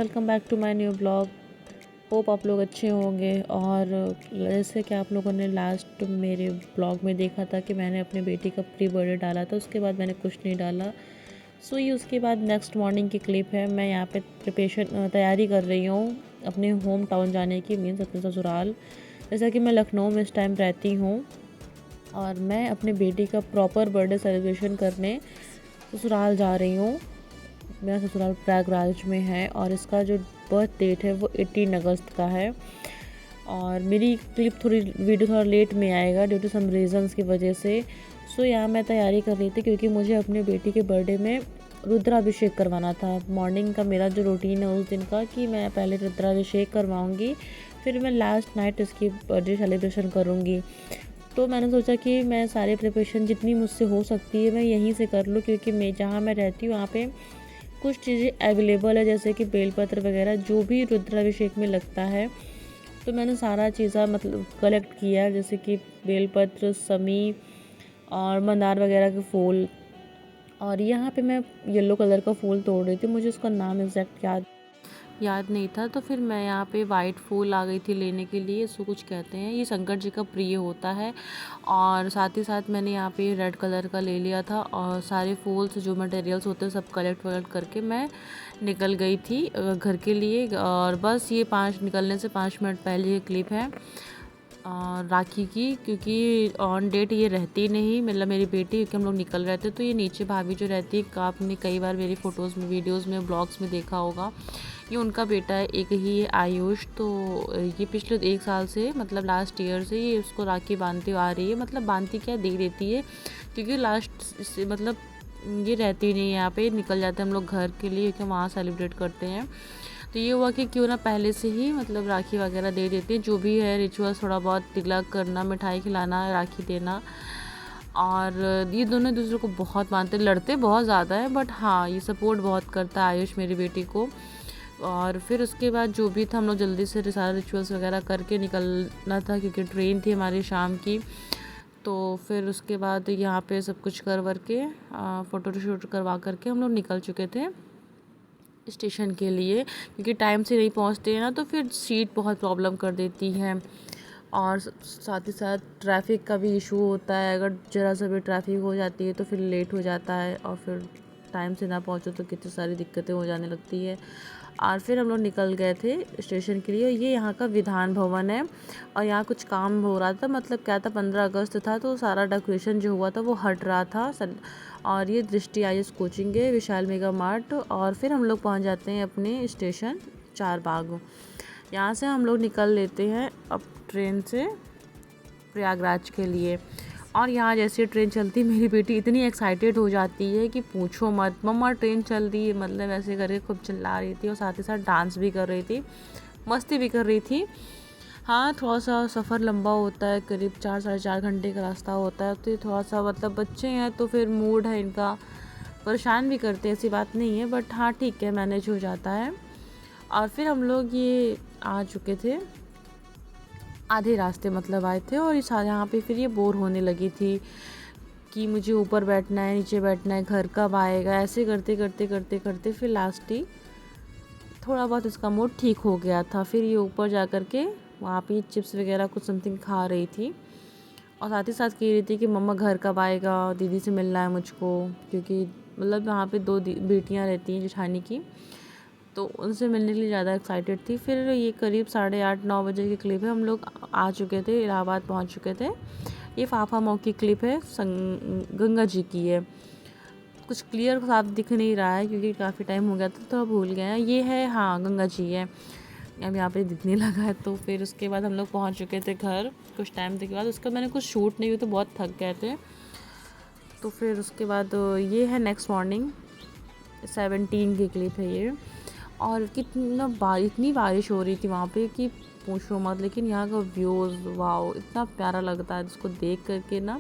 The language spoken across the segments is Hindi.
Welcome back to my new blog. Hope आप लोग अच्छे होंगे। और जैसे कि आप लोगों ने लास्ट मेरे ब्लॉग में देखा था कि मैंने अपनी बेटी का प्री बर्थडे डाला था, उसके बाद मैंने कुछ नहीं डाला। सो ये उसके बाद नेक्स्ट मॉर्निंग की क्लिप है। मैं यहाँ पे प्रिपरेशन तैयारी कर रही हूँ अपने होम टाउन जाने की, मीन्स अपने ससुराल। जैसा कि मैं लखनऊ में इस टाइम रहती हूँ और मैं अपनी बेटी का प्रॉपर बर्थडे सेलिब्रेशन करने ससुराल जा रही हूँ। मेरा ससुराल प्रयागराज में है और इसका जो बर्थ डेट है वो 18 अगस्त का है। और मेरी क्लिप वीडियो थोड़ा लेट में आएगा ड्यू टू सम रीज़न्स की वजह से। सो यहाँ मैं तैयारी कर रही थी क्योंकि मुझे अपने बेटी के बर्थडे में रुद्राभिषेक करवाना था। मॉर्निंग का मेरा जो रूटीन है उस दिन का कि मैं पहले रुद्राभिषेक करवाऊँगी, फिर मैं लास्ट नाइट इसकी बर्थडे सेलिब्रेशन करूँगी। तो मैंने सोचा कि मैं सारे प्रिपरेशन जितनी मुझसे हो सकती है मैं यहीं से कर लूँ, क्योंकि मैं जहाँ मैं रहती हूँ वहाँ पे कुछ चीज़ें अवेलेबल है, जैसे कि बेलपत्र वगैरह जो भी रुद्राभिषेक में लगता है। तो मैंने सारा चीज़ा मतलब कलेक्ट किया, जैसे कि बेलपत्र, समी और मंदार वगैरह के फूल। और यहाँ पे मैं येलो कलर का फूल तोड़ रही थी, मुझे उसका नाम एग्जैक्ट याद नहीं था। तो फिर मैं यहाँ पे वाइट फूल आ गई थी लेने के लिए। इसको कुछ कहते हैं, ये शंकर जी का प्रिय होता है। और साथ ही साथ मैंने यहाँ पे रेड कलर का ले लिया था और सारे फूल्स जो मटेरियल्स होते हैं सब कलेक्ट करके मैं निकल गई थी घर के लिए। और बस ये निकलने से 5 मिनट पहले ये क्लिप है राखी की, क्योंकि ऑन डेट ये रहती नहीं, मतलब मेरी बेटी, क्योंकि हम लोग निकल रहे थे। तो ये नीचे भाभी जो रहती है, आपने कई बार मेरी फ़ोटोज़ में, वीडियोज़ में, ब्लॉग्स में देखा होगा, ये उनका बेटा है, एक ही है आयुष। तो ये पिछले 1 साल से, मतलब लास्ट ईयर से ये उसको राखी बांधती आ रही है। मतलब बांधती क्या, दे देती है, क्योंकि लास्ट से मतलब ये रहती नहीं है यहाँ पे, निकल जाते हैं हम लोग घर के लिए, क्योंकि वहाँ सेलिब्रेट करते हैं। तो ये हुआ कि क्यों ना पहले से ही मतलब राखी वगैरह दे देते हैं, जो भी है रिचुअल्स, थोड़ा बहुत तिलक करना, मिठाई खिलाना, राखी देना। और ये दोनों दूसरे को बहुत मानते, लड़ते बहुत ज़्यादा है, बट हाँ ये सपोर्ट बहुत करता है आयुष मेरी बेटी को। और फिर उसके बाद जो भी था, हम लोग जल्दी से सारा रिचुअल्स वगैरह करके निकलना था, क्योंकि ट्रेन थी हमारी शाम की। तो फिर उसके बाद यहाँ पे सब कुछ कर के फ़ोटो शूट करवा करके हम लोग निकल चुके थे स्टेशन के लिए, क्योंकि टाइम से नहीं पहुँचते हैं ना तो फिर सीट बहुत प्रॉब्लम कर देती है। और साथ ही साथ ट्रैफिक का भी इशू होता है, अगर ज़रा सा भी ट्रैफिक हो जाती है तो फिर लेट हो जाता है, और फिर टाइम से ना पहुँचो तो कितनी सारी दिक्कतें हो जाने लगती है। और फिर हम लोग निकल गए थे स्टेशन के लिए। ये यहाँ का विधान भवन है और यहाँ कुछ काम हो रहा था, मतलब क्या था, 15 अगस्त था तो सारा डेकोरेशन जो हुआ था वो हट रहा था। और ये दृष्टि आयुष कोचिंग है, विशाल मेगा मार्ट। और फिर हम लोग पहुँच जाते हैं अपने स्टेशन चार बाग। यहाँ से हम लोग निकल लेते हैं अब ट्रेन से प्रयागराज के लिए। और यहाँ जैसे ट्रेन चलती, मेरी बेटी इतनी एक्साइटेड हो जाती है कि पूछो मत, मम्मा ट्रेन चल रही है, मतलब ऐसे करके खूब चिल्ला रही थी और साथ ही साथ डांस भी कर रही थी, मस्ती भी कर रही थी। हाँ थोड़ा सा सफ़र लंबा होता है, करीब 4-4.5 घंटे का रास्ता होता है, तो थोड़ा सा मतलब बच्चे हैं तो फिर मूड है इनका, परेशान भी करते हैं, ऐसी बात नहीं है, बट हाँ ठीक है, मैनेज हो जाता है। और फिर हम लोग ये आ चुके थे, आधे रास्ते मतलब आए थे, और इस यहाँ पे फिर ये बोर होने लगी थी कि मुझे ऊपर बैठना है, नीचे बैठना है, घर कब आएगा, ऐसे करते करते करते करते फिर लास्ट ही थोड़ा बहुत इसका मूड ठीक हो गया था। फिर ये ऊपर जा कर के वहाँ पे चिप्स वगैरह कुछ समथिंग खा रही थी और साथ ही साथ कह रही थी कि मम्मा घर कब आएगा, दीदी से मिलना है मुझको, क्योंकि मतलब यहाँ पे 2 बेटियाँ रहती हैं जेठानी की, तो उनसे मिलने के लिए ज़्यादा एक्साइटेड थी। फिर ये करीब 8:30-9 बजे की क्लिप है, हम लोग आ चुके थे, इलाहाबाद पहुँच चुके थे। ये फाफा मऊ की क्लिप है, गंगा जी की है। कुछ क्लियर साफ दिख नहीं रहा है क्योंकि काफ़ी टाइम हो गया था तो भूल गए हैं। ये है, हाँ गंगा जी है, अब यहाँ पे दिखने लगा है। तो फिर उसके बाद हम लोग पहुँच चुके थे घर कुछ टाइम के बाद। उसका मैंने कुछ शूट नहीं हुई तो बहुत थक गए थे। तो फिर उसके बाद ये है नेक्स्ट मॉर्निंग 17 की क्लिप है ये। और इतनी बारिश हो रही थी वहाँ पे कि पूछो मत, लेकिन यहाँ का व्यूज़ वाओ इतना प्यारा लगता है इसको देख करके ना।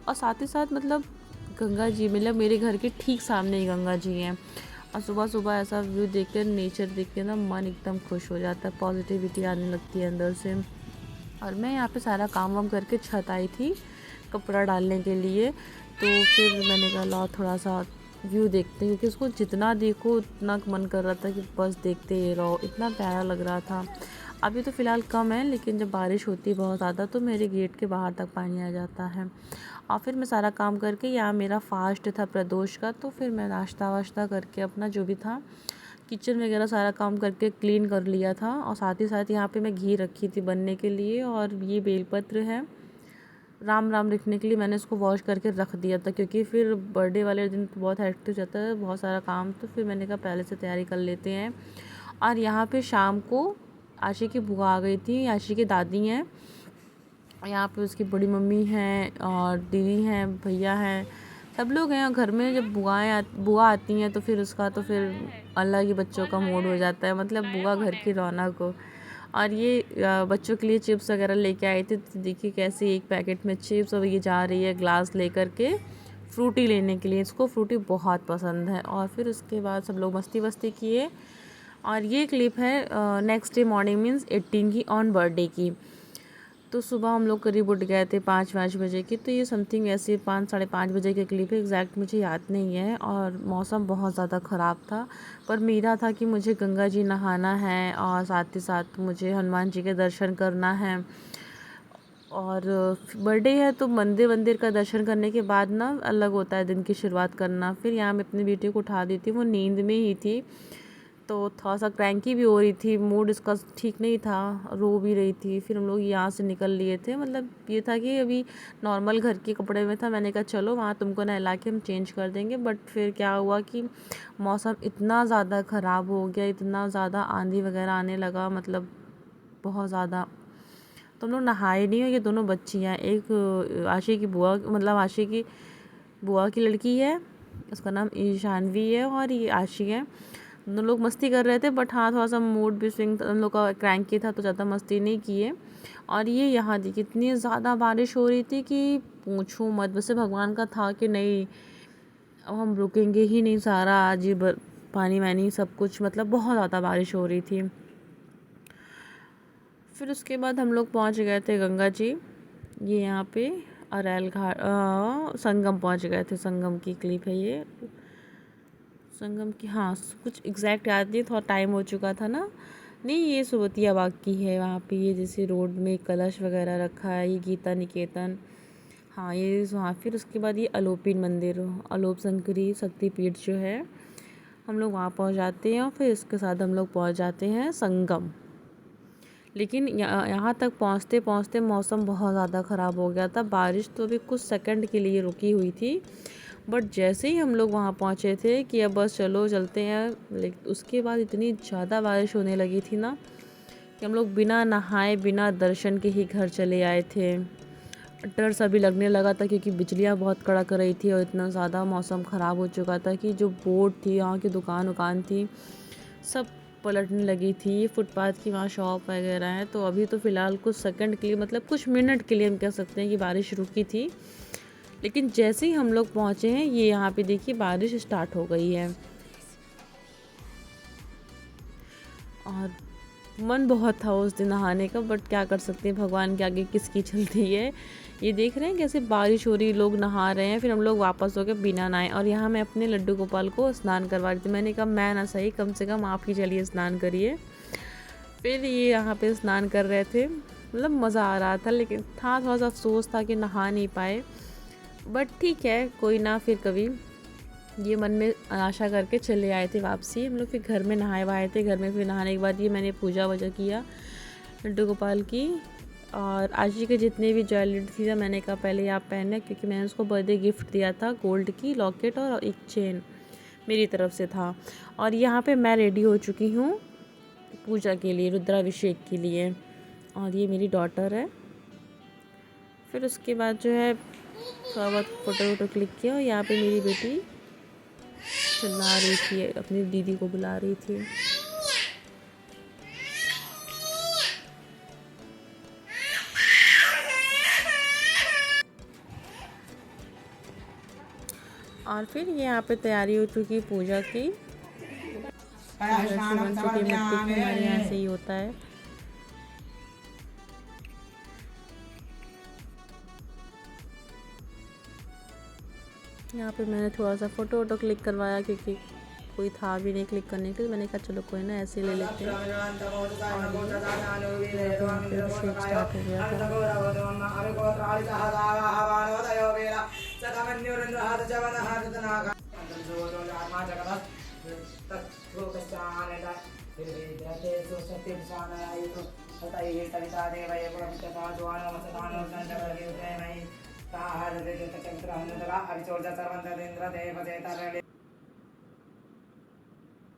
और साथ ही साथ मतलब गंगा जी, मतलब मेरे घर के ठीक सामने ही गंगा जी हैं, और सुबह सुबह ऐसा व्यू देख कर, नेचर देख के ना मन एकदम खुश हो जाता है, पॉजिटिविटी आने लगती है अंदर से। और मैं यहाँ पे सारा काम वाम करके छत आई थी कपड़ा डालने के लिए। तो फिर मैंने कहा ला थोड़ा सा व्यू देखते हैं, क्योंकि उसको जितना देखो उतना मन कर रहा था कि बस देखते ही रहो, इतना प्यारा लग रहा था। अभी तो फ़िलहाल कम है, लेकिन जब बारिश होती है बहुत ज़्यादा तो मेरे गेट के बाहर तक पानी आ जाता है। और फिर मैं सारा काम करके, यहाँ मेरा फास्ट था प्रदोष का, तो फिर मैं नाश्ता वाश्ता करके अपना जो भी था किचन वगैरह सारा काम करके क्लीन कर लिया था। और साथ ही साथ यहाँ पे मैं घी रखी थी बनने के लिए, और ये बेलपत्र है राम राम लिखने के लिए, मैंने इसको वॉश करके रख दिया था, क्योंकि फिर बर्थडे वाले दिन तो बहुत हेक्टिक हो जाता है, बहुत सारा काम, तो फिर मैंने कहा पहले से तैयारी कर लेते हैं। और यहाँ पे शाम को आशी की बुआ आ गई थी, आशी की दादी हैं, यहाँ पे उसकी बड़ी मम्मी हैं और दीदी हैं, भैया हैं, सब लोग हैं। और घर में जब बुआ आती हैं तो फिर उसका तो फिर अलग ही बच्चों का मूड हो जाता है, मतलब बुआ घर की रौनक हो। और ये बच्चों के लिए चिप्स वगैरह लेके आई थी, तो देखिए कैसे एक पैकेट में चिप्स, और ये जा रही है ग्लास लेकर के फ्रूटी लेने के लिए, इसको फ्रूटी बहुत पसंद है। और फिर उसके बाद सब लोग मस्ती वस्ती किए। और ये क्लिप है नेक्स्ट डे मॉर्निंग, मीन्स 18 की ऑन बर्थडे की। तो सुबह हम लोग करीब उठ गए थे 5 बजे की, तो ये समथिंग ऐसे 5 साढ़े 5 बजे के क्लिप है, एग्जैक्ट मुझे याद नहीं है। और मौसम बहुत ज़्यादा ख़राब था, पर मेरा था कि मुझे गंगा जी नहाना है और साथ ही साथ मुझे हनुमान जी के दर्शन करना है। और बर्थडे है तो मंदिर वंदिर का दर्शन करने के बाद ना अलग होता है दिन की शुरुआत करना। फिर यहाँ मैं अपनी बेटी को उठा दी थी, वो नींद में ही थी, तो थोड़ा सा क्रैंकी भी हो रही थी, मूड इसका ठीक नहीं था, रो भी रही थी। फिर हम लोग यहाँ से निकल लिए थे, मतलब ये था कि अभी नॉर्मल घर के कपड़े में था, मैंने कहा चलो वहाँ तुमको नहला के हम चेंज कर देंगे। बट फिर क्या हुआ कि मौसम इतना ज़्यादा ख़राब हो गया, इतना ज़्यादा आंधी वगैरह आने लगा, मतलब बहुत ज़्यादा। तो हम लोग नहाए नहीं। हो ये दोनों बच्चियाँ, एक आशी की बुआ, मतलब आशी की बुआ की लड़की है, उसका नाम ईशानवी है, और ये आशी है। दोनों लोग मस्ती कर रहे थे, बट हाँ थोड़ा सा मूड भी स्विंग उन लोग का, क्रैंकी था, तो ज़्यादा मस्ती नहीं किए। और ये यहाँ थी कितनी ज़्यादा बारिश हो रही थी कि पूछूं मत। वैसे भगवान का था कि नहीं अब हम रुकेंगे ही नहीं, सारा आज ही पानी वानी सब कुछ, मतलब बहुत ज़्यादा बारिश हो रही थी। फिर उसके बाद हम लोग पहुँच गए थे गंगा जी, ये यहाँ पे अरैल घाट, संगम पहुँच गए थे। संगम की क्लिप है ये, संगम की, हाँ कुछ एग्जैक्ट याद नहीं, थोड़ा टाइम हो चुका था ना। नहीं ये सोबतिया बाग की है, वहाँ पे ये जैसे रोड में कलश वगैरह रखा है, ये गीता निकेतन, हाँ ये वहाँ। फिर उसके बाद ये अलोपीन मंदिर, अलोप शंकरी शक्तिपीठ जो है, हम लोग वहाँ पहुँच जाते हैं। और फिर इसके साथ हम लोग पहुँच जाते हैं संगम। लेकिन यहाँ तक पहुँचते पहुँचते मौसम बहुत ज़्यादा ख़राब हो गया था, बारिश तो अभी कुछ सेकंड के लिए रुकी हुई थी, बट जैसे ही हम लोग वहाँ पहुँचे थे कि अब बस चलो चलते हैं, लेकिन उसके बाद इतनी ज़्यादा बारिश होने लगी थी ना कि हम लोग बिना नहाए बिना दर्शन के ही घर चले आए थे। डर सा भी लगने लगा था, क्योंकि बिजलियाँ बहुत कड़क रही थी और इतना ज़्यादा मौसम ख़राब हो चुका था कि जो बोर्ड थी, यहाँ की दुकान उकान थी, सब पलटने लगी थी। फुटपाथ की वहाँ शॉप वगैरह है। तो अभी तो फ़िलहाल कुछ सेकंड के लिए, मतलब कुछ मिनट के लिए हम कह सकते हैं कि बारिश रुकी थी। लेकिन जैसे ही हम लोग पहुँचे हैं, ये यहाँ पे देखिए बारिश स्टार्ट हो गई है। और मन बहुत था उस दिन नहाने का, बट क्या कर सकते हैं, भगवान के आगे किसकी चलती है। ये देख रहे हैं कैसे बारिश हो रही, लोग नहा रहे हैं, फिर हम लोग वापस हो गए बिना नहाए। और यहाँ मैं अपने लड्डू गोपाल को स्नान करवा रही थी, मैंने कहा मैं ना सही, कम से कम आप ही चलिए स्नान करिए। फिर ये यहाँ पे स्नान कर रहे थे, मतलब मज़ा आ रहा था, लेकिन था थोड़ा सा अफसोस था कि नहा नहीं पाए, बट ठीक है कोई ना, फिर कभी। ये मन में आशा करके चले आए थे वापसी। हम लोग फिर घर में नहाए वहाए थे, घर में फिर नहाने के बाद ये मैंने पूजा वजा किया लड्डू गोपाल की। और आशी के जितने भी ज्वेलरी थी, मैंने कहा पहले आप पहने, क्योंकि मैंने उसको बर्थडे गिफ्ट दिया था, गोल्ड की लॉकेट और एक चेन मेरी तरफ से था। और यहाँ पे मैं रेडी हो चुकी हूँ पूजा के लिए, रुद्राभिषेक के लिए। और ये मेरी डॉटर है। फिर उसके बाद जो है थोड़ा बहुत फ़ोटो वोटो क्लिक किया, और यहाँ पे मेरी बेटी चिल्ला रही थी, अपनी दीदी को बुला रही थी। और फिर ये यहाँ पे तैयारी हो चुकी पूजा की। मिट्टी की हमारे यहाँ से ही होता है। यहाँ पे मैंने थोड़ा सा फ़ोटो वोटो क्लिक करवाया क्योंकि कोई था भी नहीं क्लिक करने के लिए। मैंने कहा चलो कोई ना, ऐसे ले लेते हैं। और यहाँ पे अभिषेक स्टार्ट हो गया था।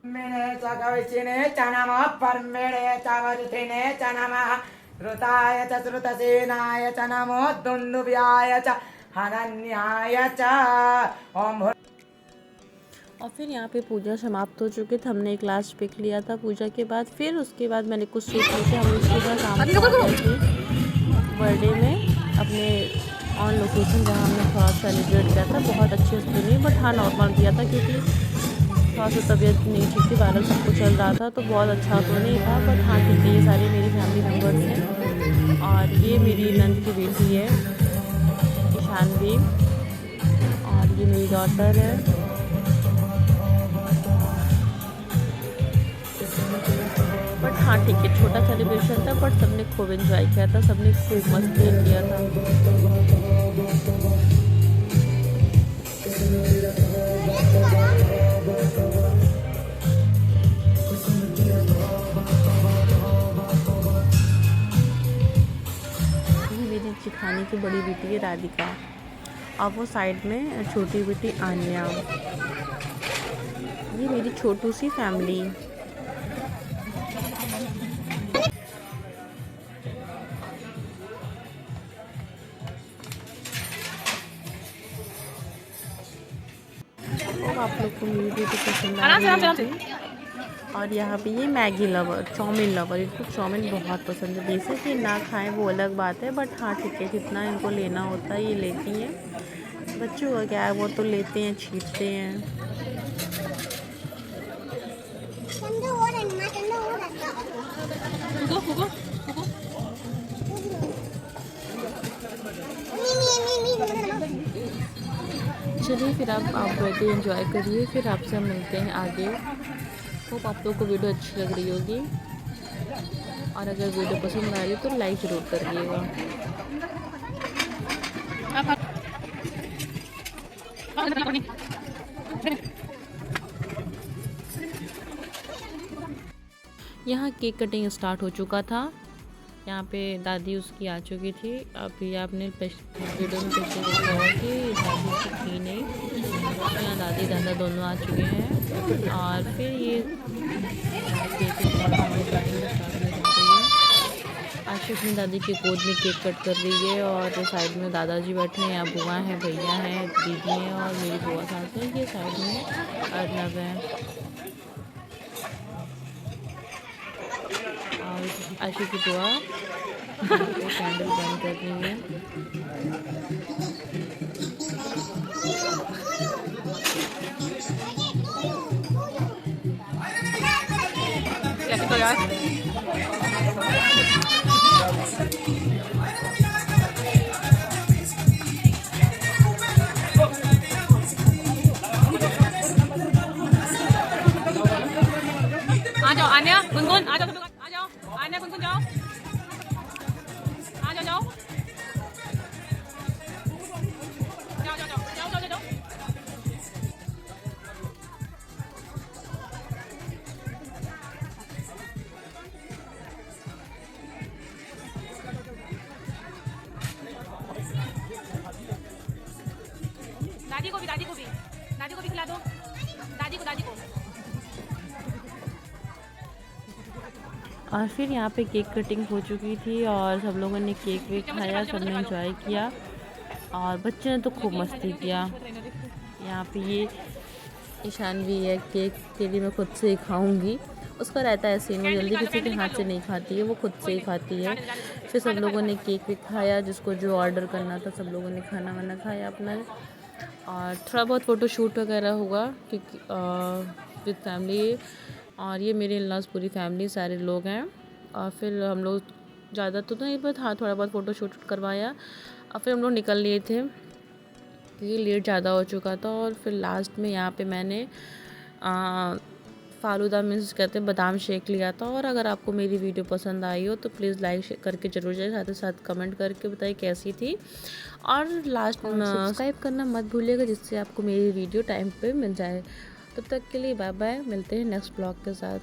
मेने चकविचिने चनम परमेणे चवरुथिने चनम ऋताय च श्रुतसेनाय च नमो दुन्दुभ्याय च हनन्याय च ओम। और फिर यहाँ पे पूजा समाप्त हो चुकी थी। हमने एक लास्ट पिक लिया था पूजा के बाद। फिर उसके बाद मैंने कुछ शूट लिए थे। हम सुबह शाम को आ गए थे बर्थडे में अपने ऑन लोकेशन, जहाँ हमने थोड़ा सेलिब्रेट किया था। बहुत अच्छे से नहीं, बट हाँ नॉर्मल किया था क्योंकि थोड़ा सा तबीयत नहीं ठीक थी, वायरल सब कुछ चल रहा था, तो बहुत अच्छा तो नहीं था, बट हाँ ठीक है। ये सारे मेरी फैमिली मेम्बर्स हैं और ये मेरी नंद की बेटी है ईशानवी, और ये मेरी डॉटर है। बट हाँ ठीक है, छोटा सेलिब्रेशन था, बट सबने खूब एंजॉय किया था, सबने खूब मस्ती किया था। ये मेरी जिठानी की बड़ी बेटी है राधिका, और वो साइड में छोटी बेटी आन्या। ये मेरी छोटू सी फैमिली। और आप लोग को मेरी वीडियो पसंद आ रही होगी। और यहाँ पे ये मैगी लवर, चाउमीन लवर, इनको चाउमीन बहुत पसंद है। जैसे कि ना खाएं वो अलग बात है, बट हाँ ठीक है, जितना इनको लेना होता है ये लेती हैं। बच्चों का क्या है, वो तो लेते हैं, छींटते हैं। चलिए फिर आप बर्थडे एंजॉय करिए, फिर आपसे हम मिलते हैं आगे। होप आप लोगों को वीडियो अच्छी लग रही होगी, और अगर वीडियो पसंद आ रही तो लाइक ज़रूर करिएगा। यहाँ केक कटिंग स्टार्ट हो चुका था। यहाँ पे दादी उसकी आ चुकी थी। अभी आपने वीडियो में पिछले देखा होगा कि दादी उसकी थी नहीं, तो यहाँ दादी दादा दोनों आ चुके हैं। और फिर ये केक स्टार्ट होने जा रही है। आशी अपनी दादी की गोद में केक कट कर रही है, और साइड में दादाजी बैठे हैं, यहाँ बुआ हैं, भैया हैं, दीदी हैं, और मेरी बुआ सास है। ये साइड में अर्नब है, और आशी की बुआ वो कैंडल बंद कर रही है। आ जाओ आन्या गुनगुन, आ जाओ आ जाओ आन्या गुनगुन, जाओ आ जाओ जाओ जाओ जाओ जाओ जाओ जाओ जाओ। दादी को भी दादी को भी दादी को भी खिला दो, दादी को दादी को। और फिर यहाँ पे केक कटिंग हो चुकी थी, और सब लोगों ने केक वेक खाया, सबने एंजॉय किया, और बच्चे ने तो खूब मस्ती किया। यहाँ पे ये ईशानवी है, केक के लिए मैं खुद से ही खाऊंगी। उसका रहता है सीन, वो जल्दी किसी के हाथ से नहीं खाती है, वो खुद से ही खाती है। फिर सब लोगों ने केक वेक खाया, जिसको जो ऑर्डर करना था सब लोगों ने खाना वाना खाया अपना, और थोड़ा बहुत फ़ोटो शूट वगैरह हुआ क्योंकि विद फैमिली। और ये मेरे इन-लॉज़ पूरी फैमिली सारे लोग हैं। और फिर हम लोग ज़्यादा तो नहीं, बट हाँ थोड़ा बहुत फ़ोटो शूट करवाया, और फिर हम लोग निकल लिए थे। क्योंकि लेट ज़्यादा हो चुका था। और फिर लास्ट में यहाँ पे मैंने फालूदा मीन्स कहते हैं बादाम शेक लिया था। और अगर आपको मेरी वीडियो पसंद आई हो तो प्लीज़ लाइक करके ज़रूर जाए, साथ ही साथ कमेंट करके बताइए कैसी थी। और लास्ट में सब्सक्राइब करना मत भूलिएगा, जिससे आपको मेरी वीडियो टाइम पे मिल जाए। तब तक के लिए बाय बाय, मिलते हैं नेक्स्ट ब्लॉग के साथ।